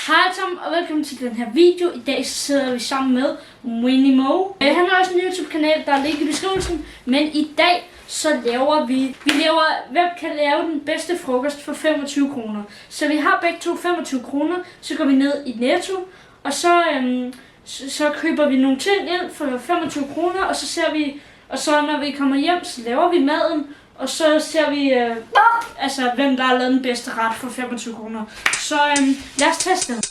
Hej sammen og velkommen til den her video. I dag sidder vi sammen med Winnie Mo. Han har også en YouTube kanal, der ligger i beskrivelsen. Men i dag så laver vi hvem kan lave den bedste frokost for 25 kroner. Så vi har begge to 25 kroner. Så går vi ned i Netto, og så køber vi nogle ting ind for 25 kroner. Og så ser vi, og så når vi kommer hjem, så laver vi maden. Og så ser vi, hvem der har lavet den bedste ret for 25 kroner. Så lad os teste det.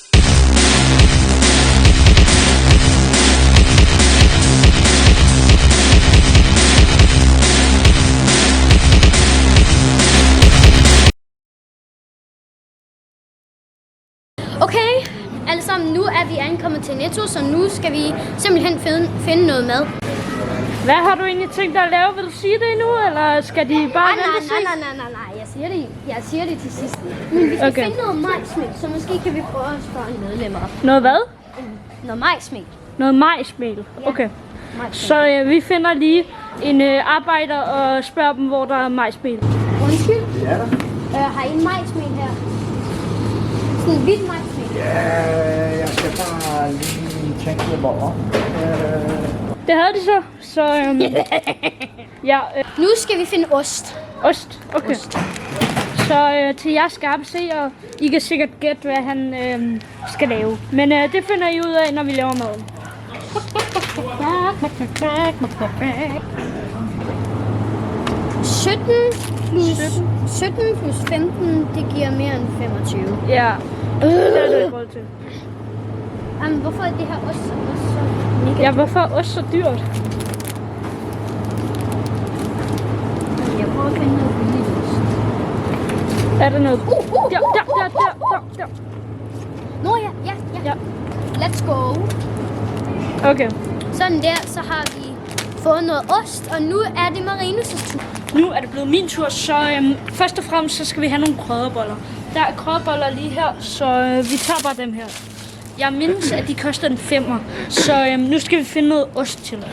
Okay, alle sammen, nu er vi ankommet til Netto, så nu skal vi simpelthen finde noget mad. Hvad har du egentlig tænkt dig at lave? Vil du sige det nu, eller skal de bare vente? Nej. Jeg siger det til sidst. Men vi skal finde noget majsmel, så måske kan vi prøve at spørge medlemmer. Noget hvad? Noget majsmel. Noget majsmel? Ja. Okay. Så vi finder lige en arbejder og spørger dem, hvor der er majsmel. Undskyld? Ja da. Har I en majsmel her? Sådan en hvidt majsmel? Ja, jeg skal bare lige tænke lidt over. Det havde de så. Ja. Nu skal vi finde ost. Ost? Okay. Ost. Så til jer skarpe seere, I kan sikkert gætte, hvad han skal lave. Men det finder I ud af, når vi laver maden. 17 plus 15, det giver mere end 25. Ja, det er det råd til. Jamen, hvorfor er det her ost så negativt? Ja, hvorfor er ost så dyrt? Jeg prøver at finde noget billigt ost. Er der noget? Der. Nå ja. Let's go. Okay. Sådan der, så har vi fået noget ost, og nu er det Marinus' tur. Nu er det blevet min tur, så først og fremmest så skal vi have nogle krydderboller. Der er krydderboller lige her, så vi tager bare dem her. Jeg mindes, at de koster en 5'er, så nu skal vi finde noget ost til.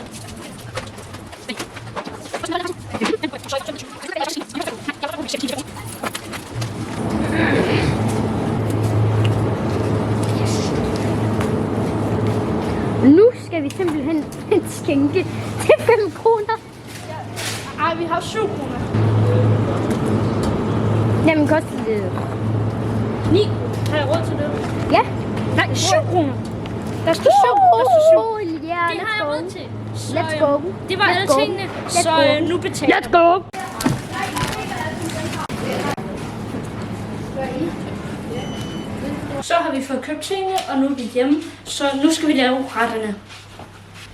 Nu skal vi simpelthen skænke til 5 kroner. Ej, vi har 7 kroner. Jamen, koster det 9. Har jeg råd til det? Ja. Nej, 7 kroner. Der står 7. Ja, Det har jeg råd til. Så, Let's go. Det var alle tingene, så nu betaler Let's go. Så har vi fået købt tingene, og nu er vi hjemme. Så nu skal vi lave retterne.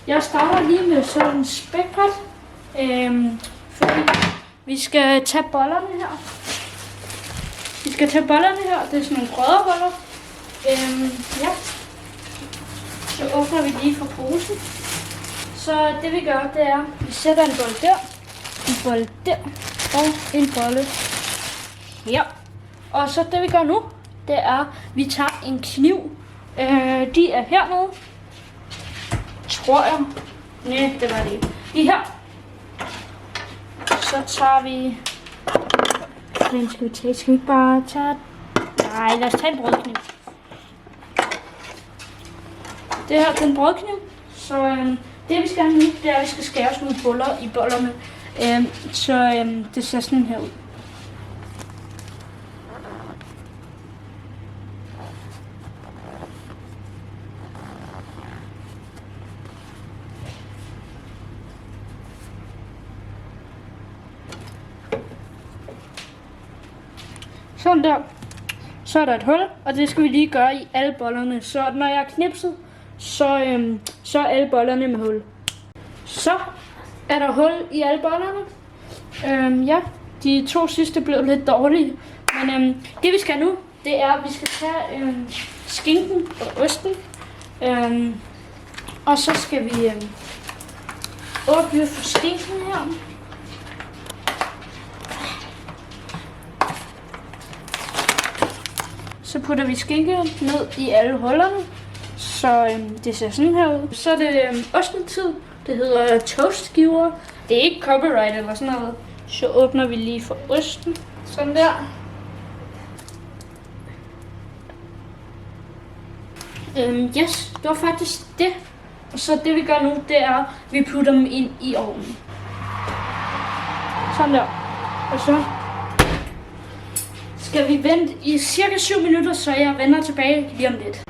Jeg starter lige med sådan en spækret. Fordi vi skal tage bollerne her. Det er sådan nogle krydderboller. Ja. Så åbner vi lige for posen. Så det vi gør, det er, at vi sætter en bolle der, en bolle der og en bolle her. Og så det vi gør nu, det er, at vi tager en kniv. De er hernede. Tror jeg. Nej, det var det ikke. De her. Så tager vi... Den skal vi tage. Skal vi ikke bare tage... Nej, lad os tage en brødkniv. Det her er en brødkniv. Så det vi skal have nu, det er, at vi skal skære os nogle boller i bollerne. Det ser sådan her ud. Sådan der. Så er der et hul, og det skal vi lige gøre i alle bollerne. Så når jeg er knipset, så er alle bollerne med hul. Så er der hul i alle bollerne. Ja, de 2 sidste blev lidt dårlige. Men det vi skal nu, det er, at vi skal tage skinken og osten. Og så skal vi åbne for skinken her. Så putter vi skinke ned i alle hullerne, så det ser sådan her ud. Så er det ostentid. Det hedder toastgiver. Det er ikke copyright eller sådan noget. Så åbner vi lige for osten. Sådan der. Yes, det var faktisk det. Og så det vi gør nu, det er, at vi putter dem ind i ovnen. Sådan der. Og så skal vi vente i cirka 7 minutter, så jeg vender tilbage lige om lidt.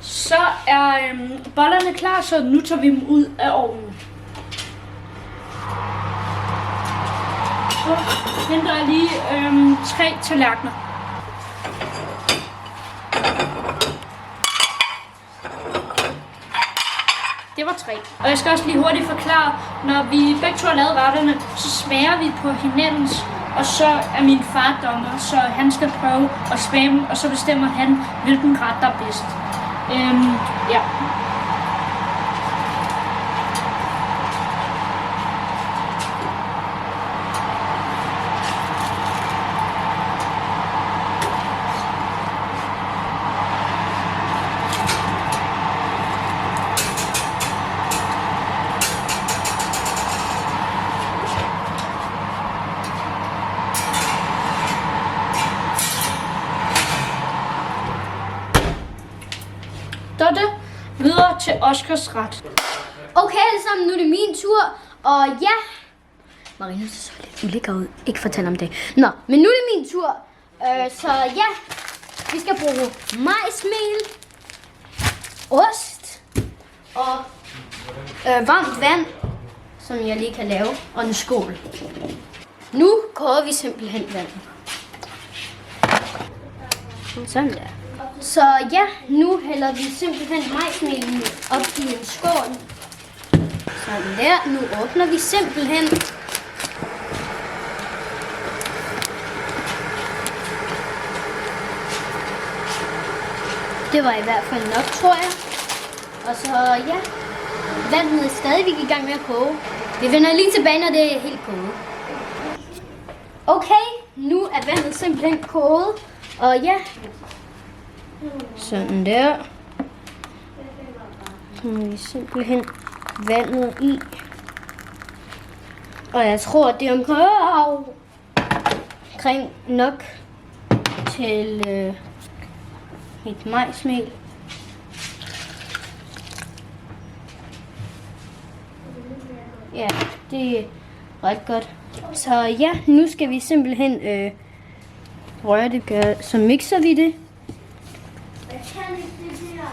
Så er bollerne klar, så nu tager vi dem ud af ovnen. Så henter jeg lige 3 tallerkener. Det var 3. Og jeg skal også lige hurtigt forklare, når vi begge to har lavet retterne, så smager vi på hinandens. Og så er min far dommer, så han skal prøve at smage dem, og så bestemmer han, hvilken ret der er bedst. Ja. Så er det videre til Oscars ret. Okay alle sammen, nu er det min tur. Og ja, Marina ser så lidt ulækker ud. Ikke fortæl om det. Nå, men nu er det min tur. Så ja, vi skal bruge majsmel, ost og varmt vand, som jeg lige kan lave, og en skål. Nu koger vi simpelthen vand. Sådan der. Så ja, nu hælder vi simpelthen majsmelen op i en skål. Sådan der. Nu åbner vi simpelthen. Det var i hvert fald nok, tror jeg. Og så ja, vandet er stadigvæk i gang med at koge. Vi vender lige tilbage, når det er helt koget. Okay, nu er vandet simpelthen koget. Og ja, sådan der. Så må vi simpelthen vandet i. Og jeg tror, det er omkring nok til et majsmel. Ja, det er ret godt. Så ja, nu skal vi simpelthen røre det, så mixer vi det.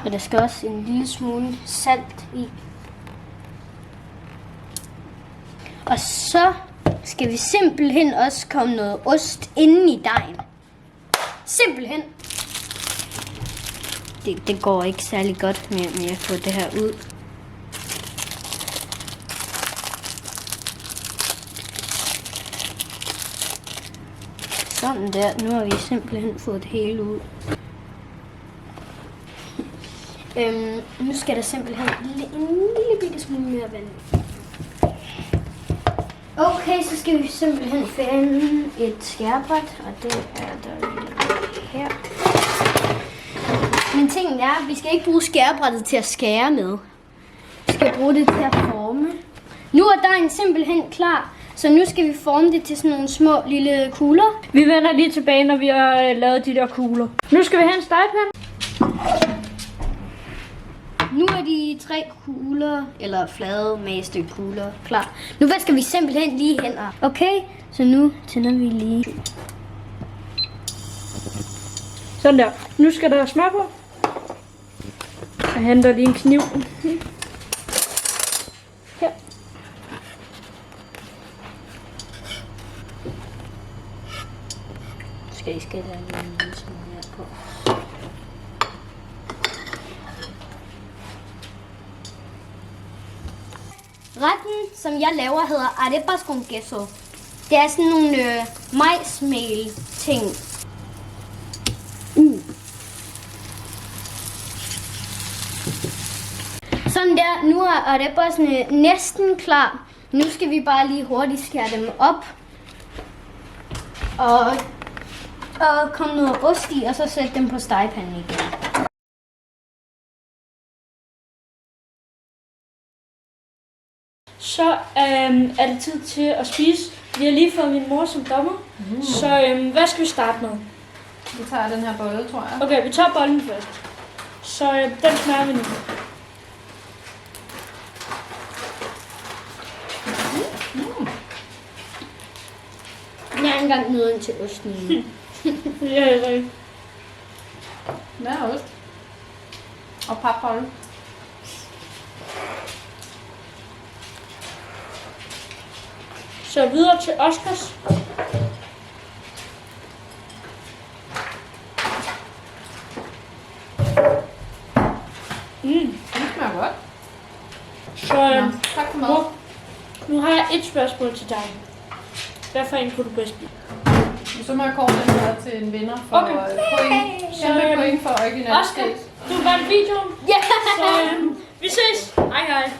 Og der skal også en lille smule salt i. Og så skal vi simpelthen også komme noget ost inde i dejen. Simpelthen. Det går ikke særlig godt med at få det her ud. Sådan der. Nu har vi simpelthen fået det hele ud. Nu skal der simpelthen en lille bitte smule mere vand. Okay, så skal vi simpelthen finde et skærebræt, og det er der her. Men tingen er, at vi skal ikke bruge skærebrættet til at skære med. Vi skal bruge det til at forme. Nu er dejen simpelthen klar, så nu skal vi forme det til sådan nogle små lille kugler. Vi vender lige tilbage, når vi har lavet de der kugler. Nu skal vi have en stegepande. Nu er de 3 kugler, eller flade magestykke kugler, klar. Nu vasker vi simpelthen lige hænder. Okay, så nu tænder vi lige. Sådan der. Nu skal der smør på. Jeg henter lige en kniv. Her. Skal I skære lige en lille smule her på. Retten, som jeg laver, hedder arepas con queso. Det er sådan nogle majsmel ting. Sådan der, nu er arepasene næsten klar. Nu skal vi bare lige hurtigt skære dem op. Og komme noget ost i, og så sætte dem på stegepanden igen. Så er det tid til at spise. Vi har lige fået min mor som dommer. Så hvad skal vi starte med? Vi tager den her bolle, tror jeg. Okay, vi tager bollen først. Så den smager vi nu. Jeg har ikke engang nødt til osten. Ja. Hvad er ost? Og papbolle. Så videre til Oscars. Det smager godt. Så Tak for mad. mor, nu har jeg et spørgsmål til dig. Hvad for en kunne du bedst lide? Så må jeg kåre den her til en vinder for Okay. point. Kæmpe point for originalitet. Oscar, du vandt videoen. Ja! Så vi ses. Hej hej.